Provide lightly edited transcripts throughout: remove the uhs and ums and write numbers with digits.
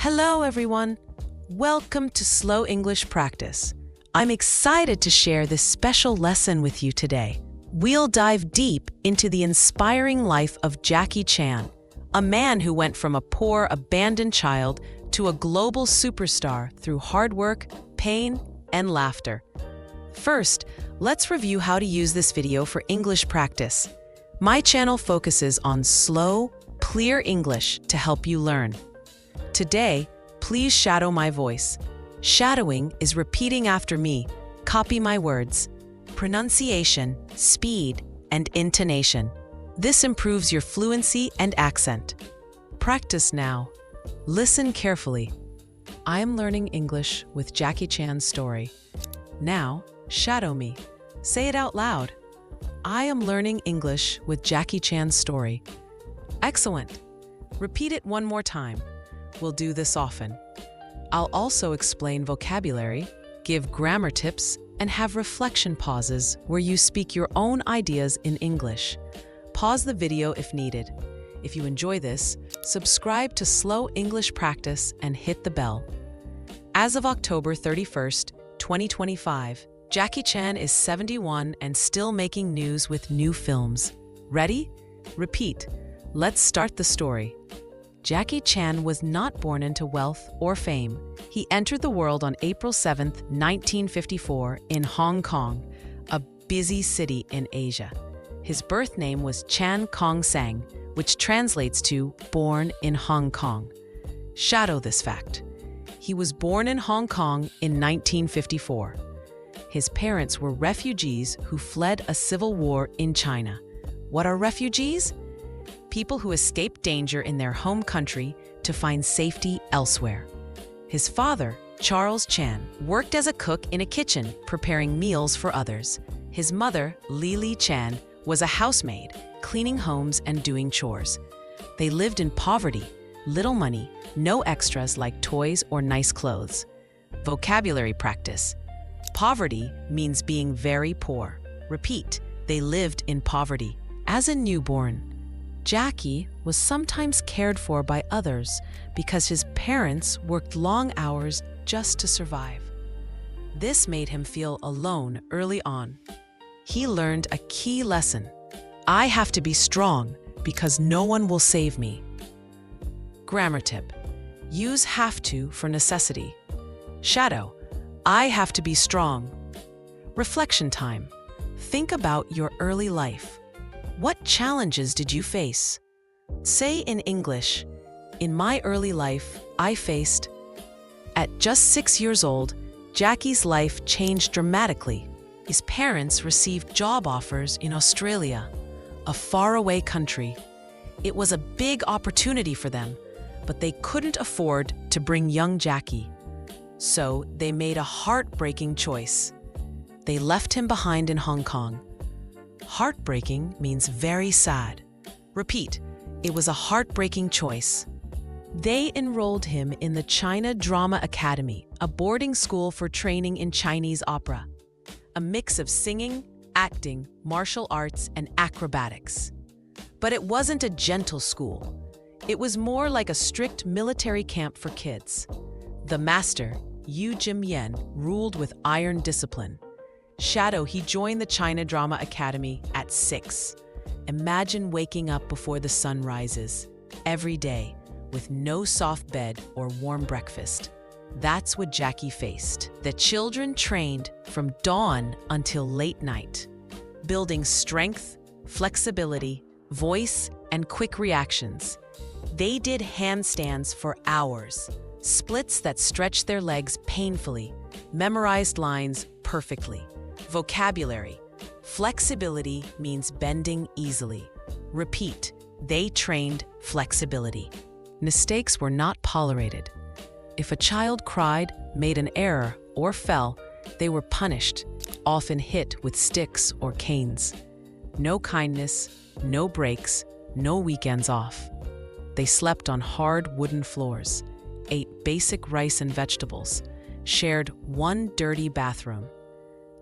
Hello, everyone. Welcome to Slow English Practice. I'm excited to share this special lesson with you today. We'll dive deep into the inspiring life of Jackie Chan, a man who went from a poor, abandoned child to a global superstar through hard work, pain, and laughter. First, let's review how to use this video for English practice. My channel focuses on slow, clear English to help you learn. Today, please shadow my voice. Shadowing is repeating after me. Copy my words. Pronunciation, speed, and intonation. This improves your fluency and accent. Practice now. Listen carefully. I am learning English with Jackie Chan's story. Now, shadow me. Say it out loud. I am learning English with Jackie Chan's story. Excellent. Repeat it one more time. We'll do this often. I'll also explain vocabulary, give grammar tips, and have reflection pauses where you speak your own ideas in English. Pause the video if needed. If you enjoy this, subscribe to Slow English Practice and hit the bell. As of October 31st, 2025, Jackie Chan is 71 and still making news with new films. Ready? Repeat. Let's start the story. Jackie Chan was not born into wealth or fame. He entered the world on April 7, 1954, in Hong Kong, a busy city in Asia. His birth name was Chan Kong Sang, which translates to born in Hong Kong. Shadow this fact. He was born in Hong Kong in 1954. His parents were refugees who fled a civil war in China. What are refugees? People who escape danger in their home country to find safety elsewhere. His father, Charles Chan, worked as a cook in a kitchen, preparing meals for others. His mother, Li Chan, was a housemaid, cleaning homes and doing chores. They lived in poverty, little money, no extras like toys or nice clothes. Vocabulary practice. Poverty means being very poor. Repeat, they lived in poverty. As a newborn, Jackie was sometimes cared for by others because his parents worked long hours just to survive. This made him feel alone early on. He learned a key lesson. I have to be strong because no one will save me. Grammar tip. Use have to for necessity. Shadow. I have to be strong. Reflection time. Think about your early life. What challenges did you face? Say in English, in my early life, I faced. At just 6 years old, Jackie's life changed dramatically. His parents received job offers in Australia, a faraway country. It was a big opportunity for them, but they couldn't afford to bring young Jackie. So they made a heartbreaking choice. They left him behind in Hong Kong. Heartbreaking means very sad. Repeat, it was a heartbreaking choice. They enrolled him in the China Drama Academy, a boarding school for training in Chinese opera. A mix of singing, acting, martial arts, and acrobatics. But it wasn't a gentle school. It was more like a strict military camp for kids. The master, Yu Jim-yen, ruled with iron discipline. Shadow, he joined the China Drama Academy at 6. Imagine waking up before the sun rises, every day, with no soft bed or warm breakfast. That's what Jackie faced. The children trained from dawn until late night, building strength, flexibility, voice, and quick reactions. They did handstands for hours, splits that stretched their legs painfully, memorized lines perfectly. Vocabulary. Flexibility means bending easily. Repeat, they trained flexibility. Mistakes were not tolerated. If a child cried, made an error, or fell, they were punished, often hit with sticks or canes. No kindness, no breaks, no weekends off. They slept on hard wooden floors, ate basic rice and vegetables, shared one dirty bathroom.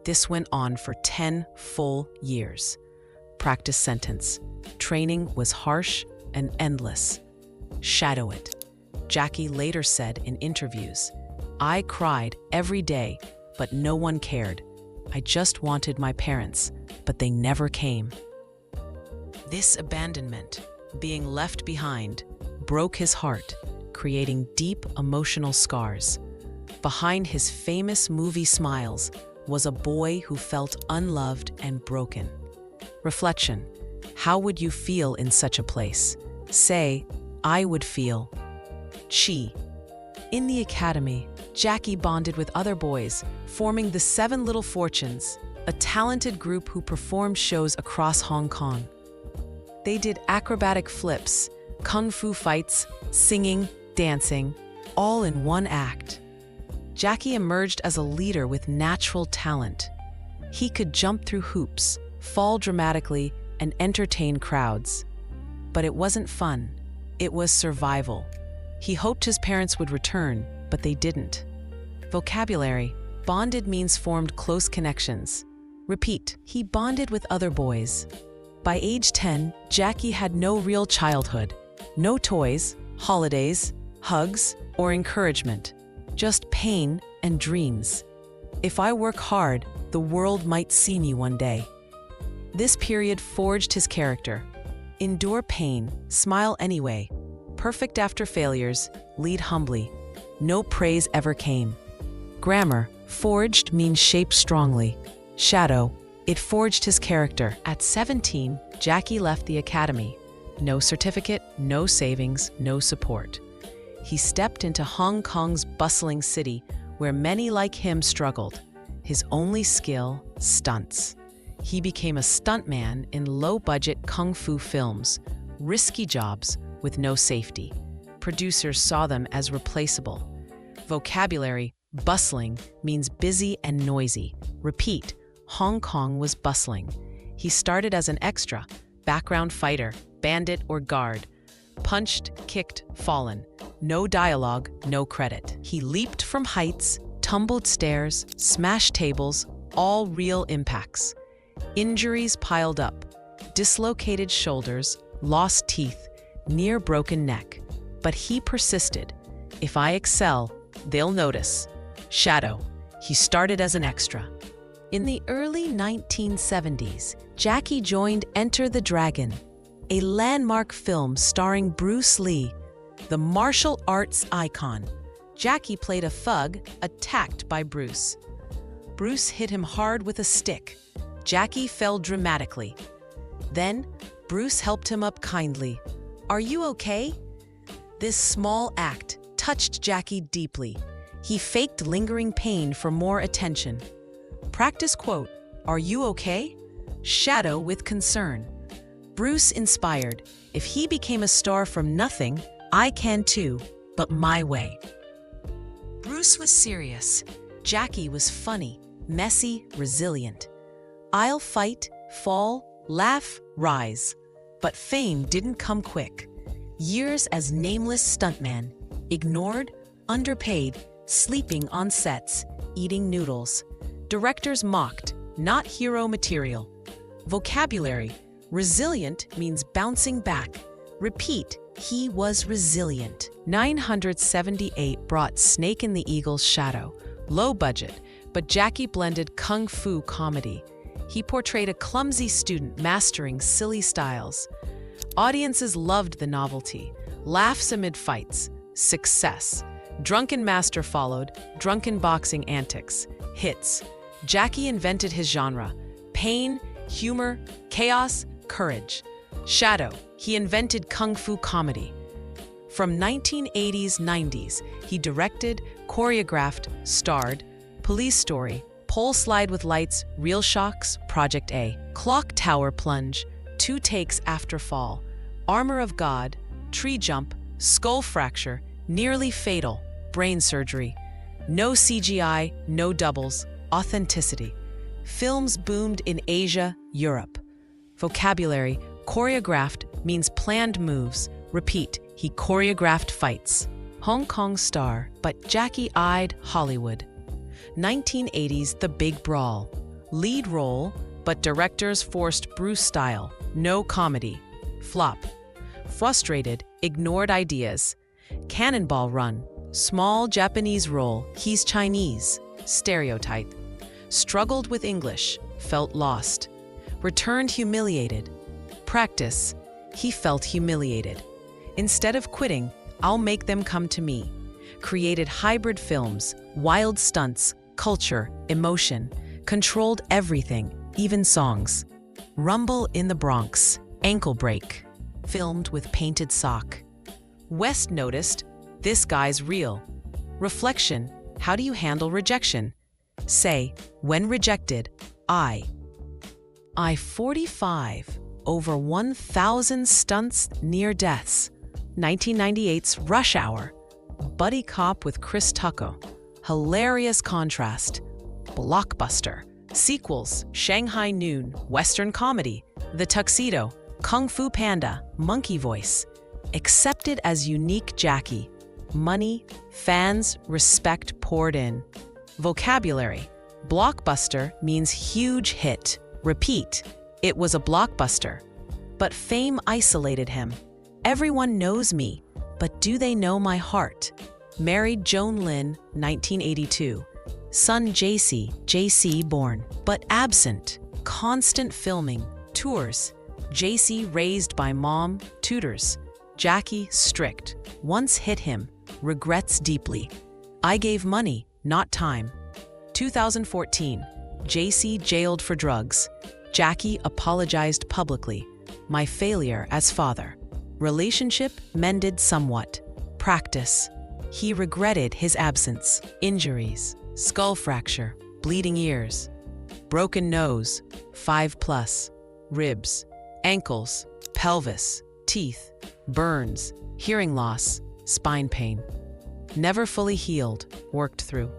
This went on for 10 full years. Practice sentence. Training was harsh and endless. Shadow it. Jackie later said in interviews, "I cried every day, but no one cared. I just wanted my parents, but they never came." This abandonment, being left behind, broke his heart, creating deep emotional scars. Behind his famous movie smiles was a boy who felt unloved and broken. Reflection: how would you feel in such a place? Say, "I would feel." Chi. In the academy, Jackie bonded with other boys, forming the Seven Little Fortunes, a talented group who performed shows across Hong Kong. They did acrobatic flips, kung fu fights, singing, dancing, all in one act. Jackie emerged as a leader with natural talent. He could jump through hoops, fall dramatically, and entertain crowds. But it wasn't fun. It was survival. He hoped his parents would return, but they didn't. Vocabulary: bonded means formed close connections. Repeat: he bonded with other boys. By age 10, Jackie had no real childhood. No toys, holidays, hugs, or encouragement. Just pain and dreams. "If I work hard, the world might see me one day." This period forged his character. Endure pain, smile anyway. Perfect after failures, lead humbly. No praise ever came. Grammar: forged means shaped strongly. Shadow: it forged his character. At 17, Jackie left the academy. No certificate, no savings, no support. He stepped into Hong Kong's bustling city, where many like him struggled. His only skill: stunts. He became a stuntman in low-budget kung fu films, risky jobs with no safety. Producers saw them as replaceable. Vocabulary: bustling means busy and noisy. Repeat: Hong Kong was bustling. He started as an extra, background fighter, bandit or guard. Punched, kicked, fallen. No dialogue, no credit. He leaped from heights, tumbled stairs, smashed tables, all real impacts. Injuries piled up. Dislocated shoulders, lost teeth, near broken neck. But he persisted. "If I excel, they'll notice." Shadow: he started as an extra. In the early 1970s, Jackie joined Enter the Dragon, a landmark film starring Bruce Lee, the martial arts icon. Jackie played a thug attacked by Bruce. Bruce hit him hard with a stick. Jackie fell dramatically. Then, Bruce helped him up kindly. "Are you okay?" This small act touched Jackie deeply. He faked lingering pain for more attention. Practice quote: "Are you okay?" Shadow with concern. Bruce inspired: "If he became a star from nothing, I can too, but my way." Bruce was serious. Jackie was funny, messy, resilient. "I'll fight, fall, laugh, rise." But fame didn't come quick. Years as nameless stuntman, ignored, underpaid, sleeping on sets, eating noodles. Directors mocked, not hero material. Vocabulary: resilient means bouncing back. Repeat: he was resilient. 978 brought Snake in the Eagle's shadow. Low budget, but Jackie blended kung fu comedy. He portrayed a clumsy student mastering silly styles. Audiences loved the novelty. Laughs amid fights. Success. Drunken Master followed, drunken boxing antics. Hits. Jackie invented his genre. Pain, humor, chaos, courage. Shadow: he invented kung fu comedy. From 1980s-90s, he directed, choreographed, starred, Police Story, Pole Slide with Lights, Real Shocks, Project A, Clock Tower Plunge, Two Takes After Fall, Armor of God, Tree Jump, Skull Fracture, Nearly Fatal, Brain Surgery. No CGI, no doubles, authenticity. Films boomed in Asia, Europe. Vocabulary: choreographed means planned moves. Repeat: he choreographed fights. Hong Kong star, but Jackie eyed Hollywood. 1980s The Big Brawl. Lead role, but directors forced Bruce style. No comedy. Flop. Frustrated, ignored ideas. Cannonball Run. Small Japanese role, he's Chinese. Stereotype. Struggled with English, felt lost. Returned humiliated. Practice. He felt humiliated. Instead of quitting, I'll make them come to me. Created hybrid films, wild stunts, culture, emotion. Controlled everything, even songs. Rumble in the Bronx. Ankle break. Filmed with painted sock. West noticed, this guy's real. Reflection. How do you handle rejection? Say, when rejected, I 45. Over 1,000 stunts, near deaths. 1998's Rush Hour. Buddy cop with Chris Tucker. Hilarious contrast. Blockbuster. Sequels, Shanghai Noon, Western comedy. The Tuxedo, Kung Fu Panda, Monkey Voice. Accepted as unique Jackie. Money, fans, respect poured in. Vocabulary. Blockbuster means huge hit. Repeat. It was a blockbuster. But fame isolated him. Everyone knows me, but do they know my heart? Married Joan Lynn, 1982. Son JC born, but absent. Constant filming, tours. JC raised by mom, tutors. Jackie strict. Once hit him, regrets deeply. I gave money, not time. 2014. JC jailed for drugs. Jackie apologized publicly. My failure as father. Relationship mended somewhat. Practice. He regretted his absence. Injuries. Skull fracture. Bleeding ears. Broken nose. 5+. Ribs. Ankles. Pelvis. Teeth. Burns. Hearing loss. Spine pain. Never fully healed. Worked through.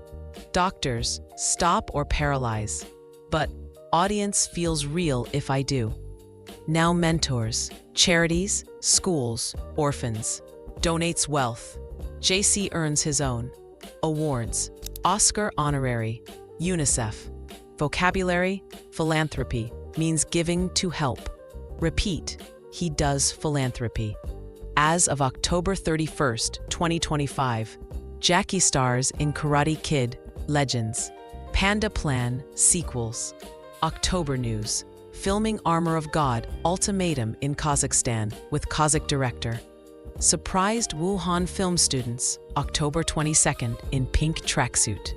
Doctors, stop or paralyze. But audience feels real if I do. Now mentors, charities, schools, orphans. Donates wealth. JC earns his own. Awards, Oscar honorary, UNICEF. Vocabulary, philanthropy, means giving to help. Repeat, he does philanthropy. As of October 31st, 2025, Jackie stars in Karate Kid, Legends. Panda Plan, sequels. October news. Filming Armor of God, Ultimatum in Kazakhstan with Kazakh director. Surprised Wuhan film students, October 22nd in pink tracksuit.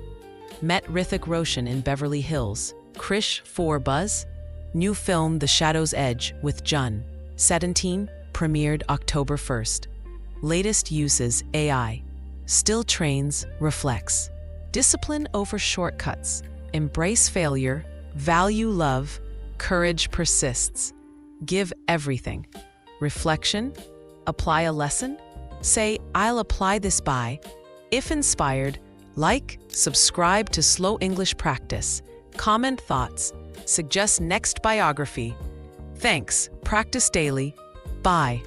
Met Hrithik Roshan in Beverly Hills. Krish 4 Buzz. New film The Shadow's Edge with Jun. 17, premiered October 1st. Latest uses AI. Still trains, reflects. Discipline over shortcuts. Embrace failure. Value love. Courage persists. Give everything. Reflection. Apply a lesson. Say, I'll apply this by. If inspired, like, subscribe to Slow English Practice. Comment thoughts. Suggest next biography. Thanks. Practice daily. Bye.